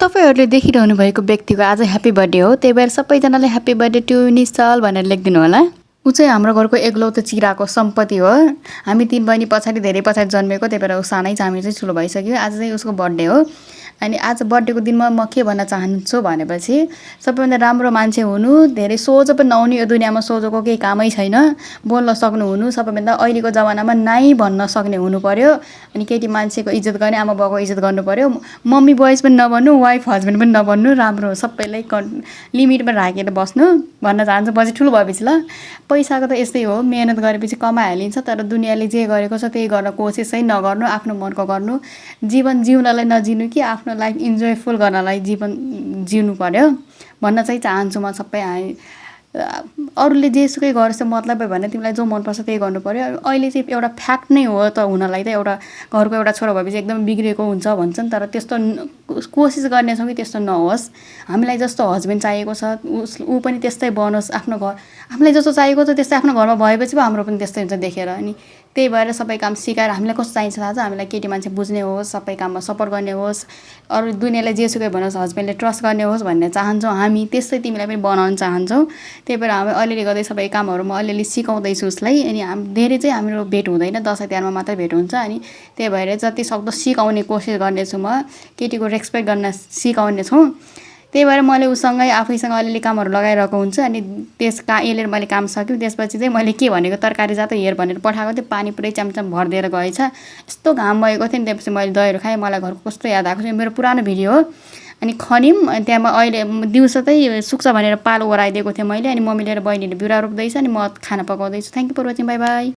तपाईँहरूले देखिरहनु भएको व्यक्तिको आज ह्याप्पी बर्थडे हो। त्यही भएर सबैजनाले ह्याप्पी बर्थडे टु निश्चल भनेर लेखिदिनु होला। ऊ चाहिँ हाम्रो घरको एक्लौतो चिराको सम्पत्ति हो। हामी 3 बहिनी पछाडि धेरै पछाडि जन्मेको, त्यही भएर ऊ सानै छ, हामी चाहिँ ठुलो भइसक्यो। आज चाहिँ उसको बर्थडे हो। अनि आज बर्थडेको दिनमा म के भन्न चाहन्छु भनेपछि सबैभन्दा राम्रो मान्छे हुनु, धेरै सोझो पनि नहुनु, यो दुनियाँमा सोझोको केही कामै छैन। बोल्न सक्नु हुनु, सबैभन्दा अहिलेको जमानामा नाइ भन्न सक्ने हुनु पर्यो। अनि केटी मान्छेको इज्जत गर्ने, आमा बाउको इज्जत गर्नु पर्यो। मम्मी बोइज पनि नबन्नु, वाइफ हस्बेन्ड पनि नबन्नु, राम्रो हो। सबैलाई लिमिटमा राखेर बस्नु भन्न चाहन्छु। पछि ठुलो भएपछि ल पैसाको त यस्तै हो, मेहनत गरेपछि कमाइहालिन्छ। तर दुनियाँले जे गरेको छ त्यही गर्न कोसिस चाहिँ नगर्नु, आफ्नो मनको गर्नु। जीवन जिउनलाई नजिनु कि आफ्नो लाइफ इन्जोयफुल गर्नलाई जीवन जिउनु पर्यो भन्न चाहिँ चाहन्छु म। सबै अरूले जेसुकै गरेछ मतलब भने तिमीलाई जो मनपर्छ त्यही गर्नु पर्यो। अहिले चाहिँ एउटा फ्याक्ट नै हो त हुनलाई त, एउटा घरको एउटा छोरा भएपछि एकदम बिग्रेको हुन्छ भन्छन्। तर त्यस्तो कोसिस गर्नेछौँ कि त्यस्तो नहोस्। हामीलाई जस्तो हस्बेन्ड चाहिएको छ ऊ पनि त्यस्तै बनोस्। आफ्नो घर हामीलाई जस्तो चाहिएको छ त्यस्तै आफ्नो घरमा भएपछि पो हाम्रो पनि त्यस्तै हुन्छ देखेर। अनि त्यही भएर सबै काम सिकाएर हामीलाई कस्तो चाहिन्छ थाहा छ? हामीलाई केटी मान्छे बुझ्ने होस्, सबै काममा सपोर्ट गर्ने होस्, अरू दुनियाँले जेसुकै भनोस् हस्बेन्डले ट्रस्ट गर्ने होस् भन्ने चाहन्छौँ हामी। त्यस्तै तिमीलाई पनि बनाउन चाहन्छौँ। त्यही भएर हामी अलिअलि गर्दै सबै कामहरू म अलिअलि सिकाउँदैछु उसलाई। अनि धेरै चाहिँ हाम्रो भेट हुँदैन, दसैँ तिहारमा मात्रै भेट हुन्छ। अनि त्यही भएर जति सक्दो सिकाउने कोसिस गर्नेछु म, केटीको रेस्पेक्ट गर्न सिकाउने छौँ। त्यही भएर मैले उसँगै आफैसँग अलिअलि कामहरू लगाइरहेको हुन्छु। अनि यसले मैले काम सक्यो त्यसपछि चाहिँ मैले के भनेको तरकारी जात हेर भनेर पठाएको थिएँ, पानी पुरै च्यामचाम भरिदिएर गएछ। यस्तो घाम भएको थियो नि, त्यसपछि मैले दहीहरू खाएँ। मलाई घरको कस्तो याद आएको छ, मेरो पुरानो भिडियो हो। अनि खन्यौँ, अनि त्यहाँ अहिले दिउँसो चाहिँ सुक्छ भनेर पालो ओराइदिएको थिएँ मैले। अनि मम्मीले र बहिनीले बिरुवा रोप्दैछ, अनि म खाना पकाउँदैछु। Thank you for watching, bye by.